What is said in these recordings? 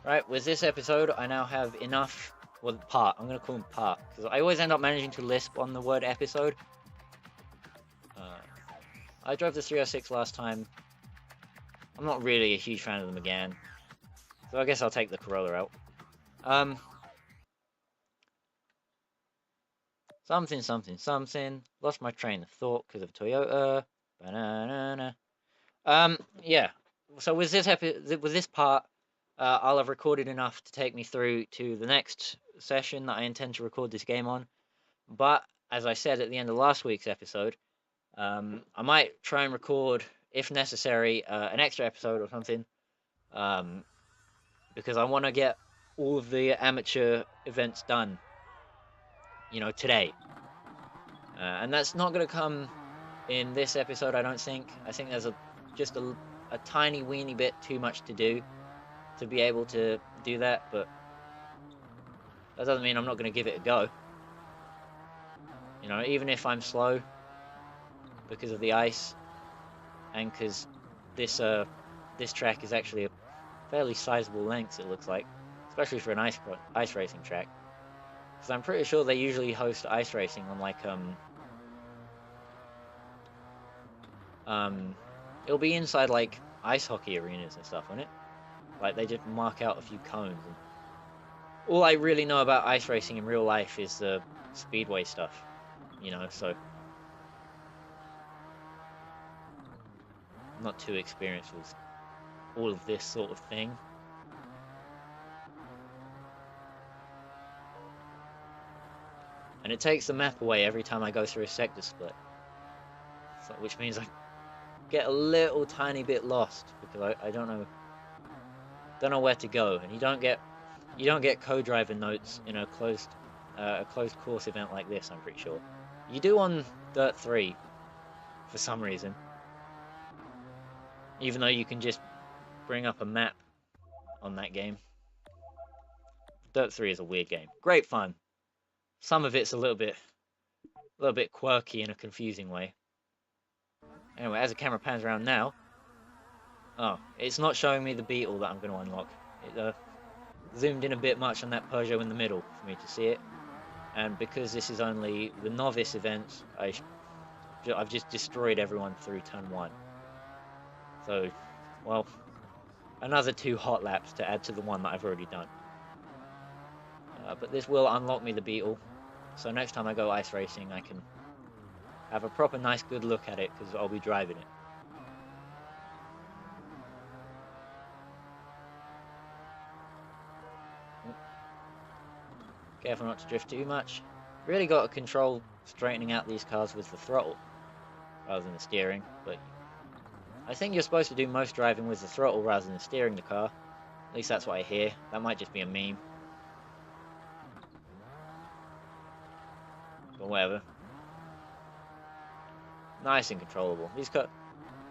Right, with this episode, I now have enough. Well, part. I'm going to call them part. Because I always end up managing to lisp on the word episode. I drove the 306 last time. I'm not really a huge fan of the Megane. So I guess I'll take the Corolla out. Something. Lost my train of thought because of Toyota. Banana. Yeah. So with this part, I'll have recorded enough to take me through to the next session that I intend to record this game on. But as I said at the end of last week's episode, I might try and record, if necessary, an extra episode or something, because I want to get all of the amateur events done, today. And that's not going to come in this episode, I don't think. I think there's just a tiny weeny bit too much to do to be able to do that, but that doesn't mean I'm not going to give it a go. Even if I'm slow because of the ice, and because this track is actually a fairly sizable length, it looks like, especially for an ice racing track. Because I'm pretty sure they usually host ice racing on it'll be inside like ice hockey arenas and stuff, won't it? Like they just mark out a few cones. And all I really know about ice racing in real life is the speedway stuff, so I'm not too experienced with all of this sort of thing. And it takes the map away every time I go through a sector split, so, which means I get a little tiny bit lost because I don't know where to go, and you don't get co-driver notes in a closed course event like this. I'm pretty sure you do on Dirt 3 for some reason, even though you can just bring up a map on that game. Dirt 3 is a weird game. Great fun. Some of it's a little bit quirky in a confusing way. Anyway, as the camera pans around now, it's not showing me the Beetle that I'm going to unlock. It zoomed in a bit much on that Peugeot in the middle for me to see it. And because this is only the novice event, I've just destroyed everyone through turn 1. So, well, another 2 hot laps to add to the one that I've already done. But this will unlock me the Beetle, so next time I go ice racing I can have a proper nice good look at it, because I'll be driving it. Careful not to drift too much. Really got to control straightening out these cars with the throttle rather than the steering, but I think you're supposed to do most driving with the throttle rather than steering the car. At least that's what I hear. That might just be a meme. But whatever. Nice and controllable. These cars,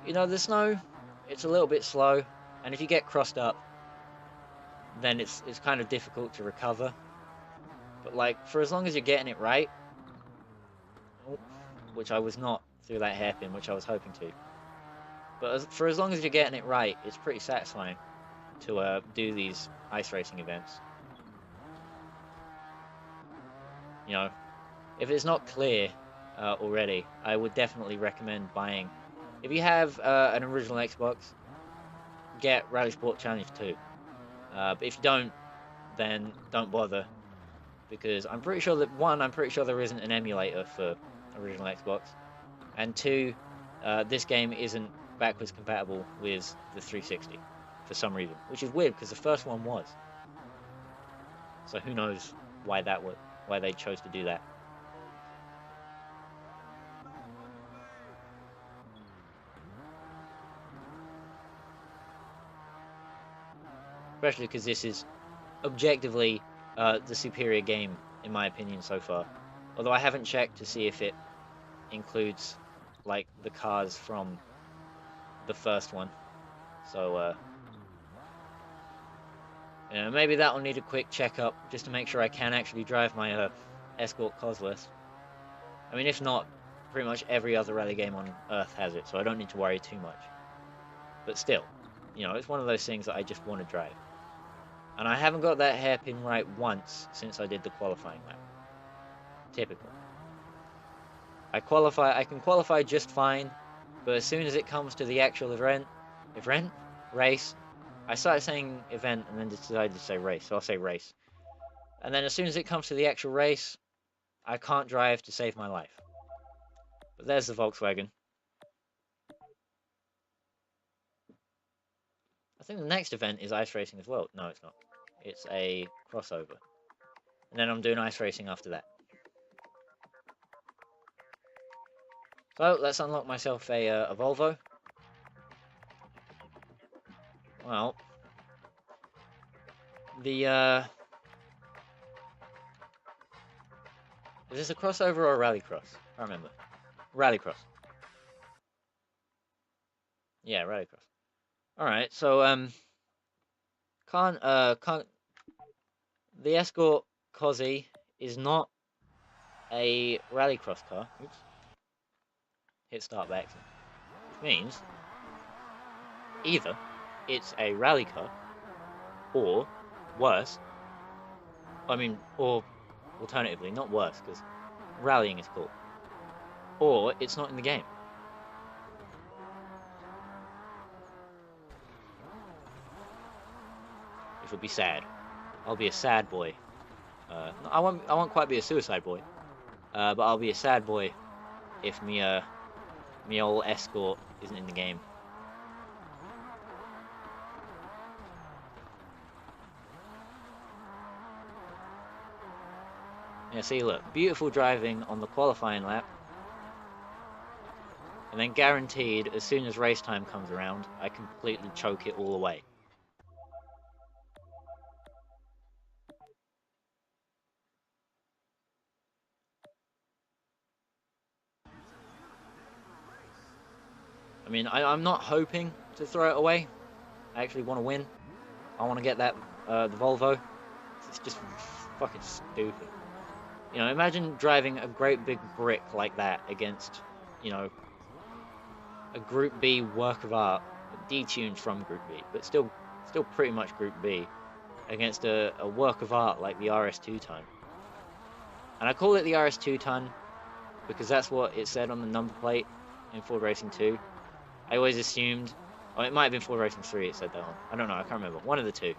the snow, it's a little bit slow, and if you get crossed up, then it's kind of difficult to recover. But like, for as long as you're getting it right, which I was not through that hairpin, which I was hoping to. But for as long as you're getting it right, it's pretty satisfying to do these ice racing events. If it's not clear already, I would definitely recommend buying. If you have an original Xbox, get Rallisport Challenge 2. But if you don't, then don't bother, because I'm pretty sure there isn't an emulator for original Xbox, and 2, this game isn't backwards compatible with the 360 for some reason, which is weird because the first one was. So who knows why they chose to do that. Especially because this is objectively the superior game in my opinion so far. Although I haven't checked to see if it includes like the cars from the first one. So maybe that'll need a quick checkup just to make sure I can actually drive my Escort Cosworth. I mean, if not, pretty much every other rally game on Earth has it, so I don't need to worry too much. But still, it's one of those things that I just want to drive. And I haven't got that hairpin right once since I did the qualifying lap. Typical. I can qualify just fine, but as soon as it comes to the actual race, I started saying event and then decided to say race, so I'll say race. And then as soon as it comes to the actual race, I can't drive to save my life. But there's the Volkswagen. I think the next event is ice racing as well. No, it's not. It's a crossover. And then I'm doing ice racing after that. So let's unlock myself a Volvo. Well, is this a crossover or a rallycross? I can't remember. Rallycross. Yeah, rallycross. Alright, so the Escort Cozzy is not a rallycross car. Oops. Hit start by accident. Which means either it's a rally car, or worse, or alternatively, not worse, because rallying is cool, or it's not in the game. Which would be sad. I'll be a sad boy. I won't quite be a suicide boy, but I'll be a sad boy if me old Escort isn't in the game. Yeah, see, look, beautiful driving on the qualifying lap, and then guaranteed, as soon as race time comes around, I completely choke it all away. I mean, I'm not hoping to throw it away. I actually want to win. I want to get that, the Volvo. It's just fucking stupid. You know, imagine driving a great big brick like that against, you know, a Group B work of art, detuned from Group B, but still pretty much Group B, against a work of art like the RS2 ton. And I call it the RS2 ton because that's what it said on the number plate in Ford Racing 2. I always assumed, oh, it might have been Ford Racing 3 it said that on. I don't know, I can't remember. One of the two.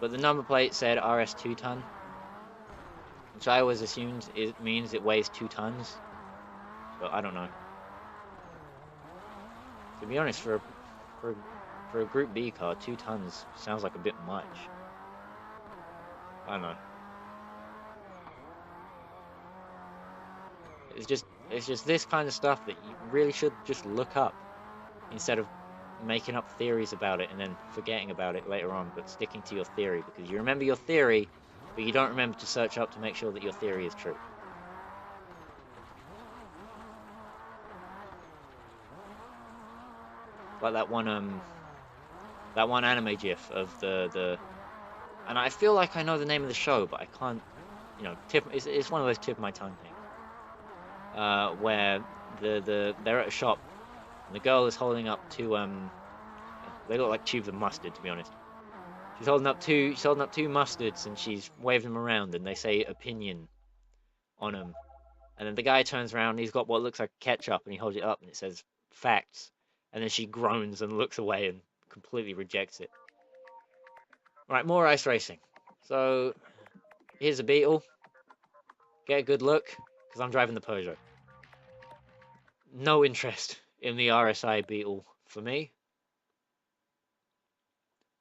But the number plate said RS2 ton, which I always assumed it means it weighs 2 tons. But I don't know. To be honest, for a Group B car, 2 tons sounds like a bit much. I don't know. It's just this kind of stuff that you really should just look up, instead of making up theories about it and then forgetting about it later on, but sticking to your theory, because you remember your theory, but you don't remember to search up to make sure that your theory is true. Like that one anime gif of the and I feel like I know the name of the show, but I can't, you know, it's one of those tip of my tongue things. Where they're at a shop and the girl is holding up two they look like tubes of mustard, to be honest. She's holding up two mustards and she's waving them around, and they say opinion on them. And then the guy turns around and he's got what looks like ketchup and he holds it up and it says facts. And then she groans and looks away and completely rejects it. Right, more ice racing. So here's a Beetle. Get a good look, because I'm driving the Peugeot. No interest in the RSI Beetle for me.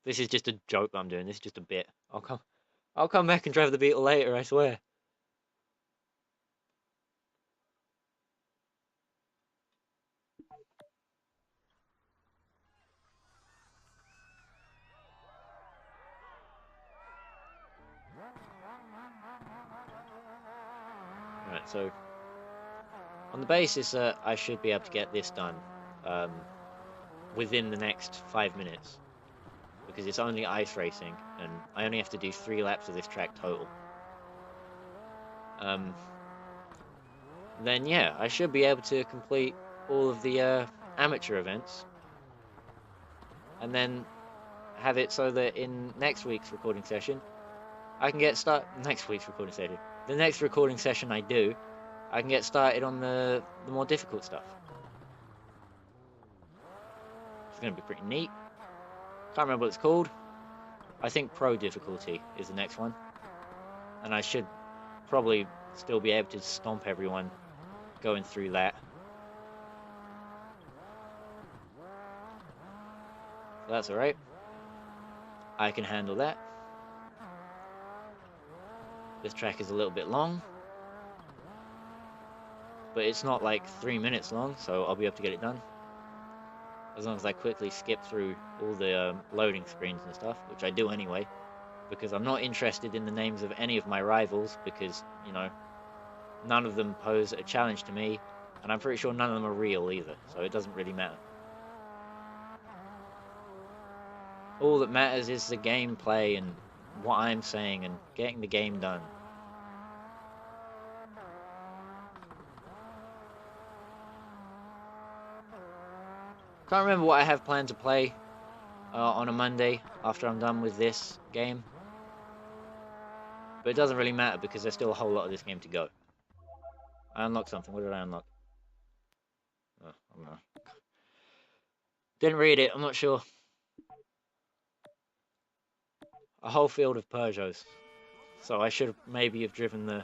This is just a joke I'm doing. This is just a bit. I'll come back and drive the Beetle later, I swear. Right, so on the basis that I should be able to get this done within the next 5 minutes, because it's only ice racing and I only have to do 3 laps of this track total. Then yeah, I should be able to complete all of the amateur events, and then have it so that in next week's recording session, I can get next week's recording session. The next recording session I do, I can get started on the more difficult stuff. It's going to be pretty neat. Can't remember what it's called. I think Pro difficulty is the next one. And I should probably still be able to stomp everyone going through that. So that's alright. I can handle that. This track is a little bit long. But it's not like 3 minutes long, so I'll be able to get it done. As long as I quickly skip through all the loading screens and stuff, which I do anyway. Because I'm not interested in the names of any of my rivals, because, you know, none of them pose a challenge to me. And I'm pretty sure none of them are real either, so it doesn't really matter. All that matters is the gameplay and what I'm saying and getting the game done. Can't remember what I have planned to play on a Monday after I'm done with this game. But it doesn't really matter because there's still a whole lot of this game to go. I unlocked something. What did I unlock? Oh, I don't know. Didn't read it. I'm not sure. A whole field of Peugeots. So I should maybe have driven the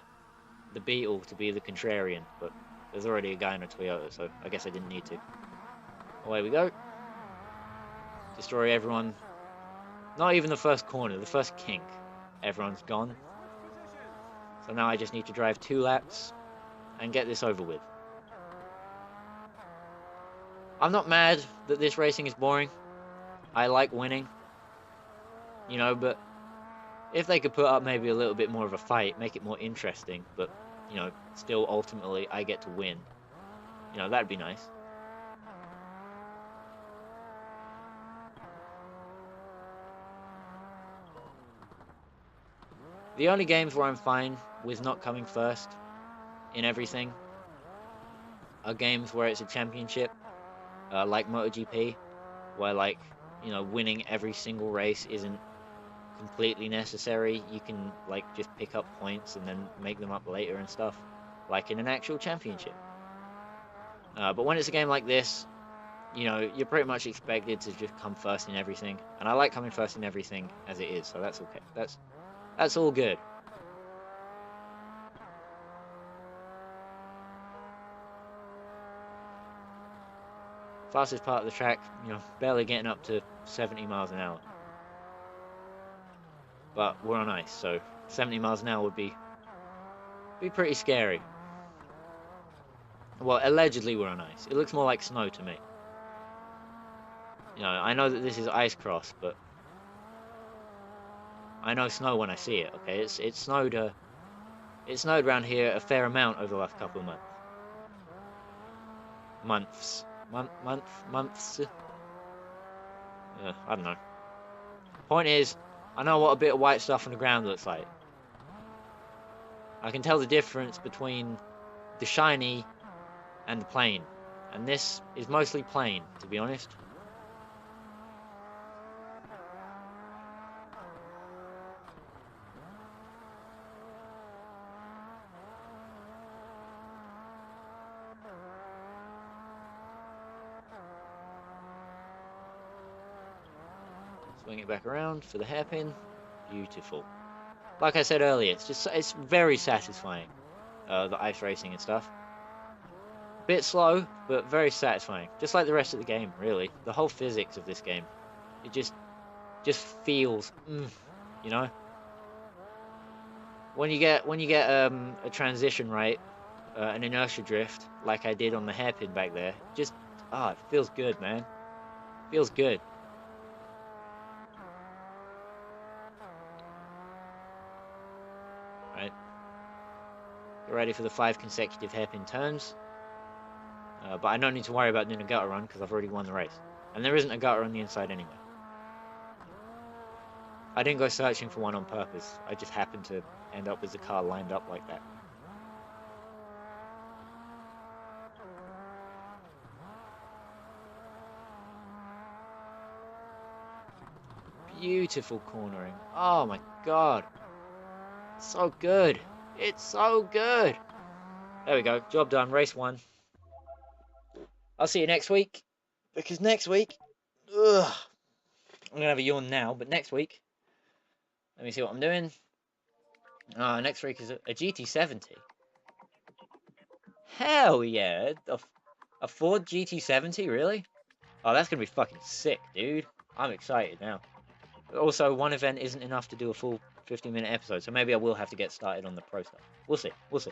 Beetle to be the contrarian. But there's already a guy in a Toyota, so I guess I didn't need to. Away we go. Destroy everyone. Not even the first corner, the first kink. Everyone's gone. So now I just need to drive 2 laps and get this over with. I'm not mad that this racing is boring. I like winning. You know, but if they could put up maybe a little bit more of a fight, make it more interesting, but, you know, still ultimately I get to win. You know, that'd be nice. The only games where I'm fine with not coming first in everything are games where it's a championship, like MotoGP, where, like, you know, winning every single race isn't completely necessary. You can, like, just pick up points and then make them up later and stuff, like in an actual championship. But when it's a game like this, you know, you're pretty much expected to just come first in everything, and I like coming first in everything as it is, so that's okay. That's all good. Fastest part of the track, you know, barely getting up to 70 miles an hour. But we're on ice, so 70 miles an hour would be pretty scary. Well, allegedly we're on ice. It looks more like snow to me. You know, I know that this is ice cross, but I know snow when I see it. Okay, it snowed around here a fair amount over the last couple of months. Months. I don't know. Point is, I know what a bit of white stuff on the ground looks like. I can tell the difference between the shiny and the plain, and this is mostly plain, to be honest. Swing it back around for the hairpin. Beautiful. Like I said earlier, it's very satisfying, the ice racing and stuff. Bit slow, but very satisfying. Just like the rest of the game, really. The whole physics of this game, it just feels, you know. When you get a transition right, an inertia drift, like I did on the hairpin back there, it feels good, man. Feels good. Right. Get ready for the 5 consecutive hairpin turns. But I don't need to worry about doing a gutter run because I've already won the race. And there isn't a gutter on the inside anyway. I didn't go searching for one on purpose. I just happened to end up with the car lined up like that. Beautiful cornering. Oh my god. So good. It's so good. There we go. Job done. Race 1. I'll see you next week. Because next week... Ugh, I'm going to have a yawn now, but next week... Let me see what I'm doing. Next week is a GT70. Hell yeah. A Ford GT70, really? Oh, that's going to be fucking sick, dude. I'm excited now. Also, one event isn't enough to do a full 15-minute episode, so maybe I will have to get started on the pro stuff. We'll see. We'll see.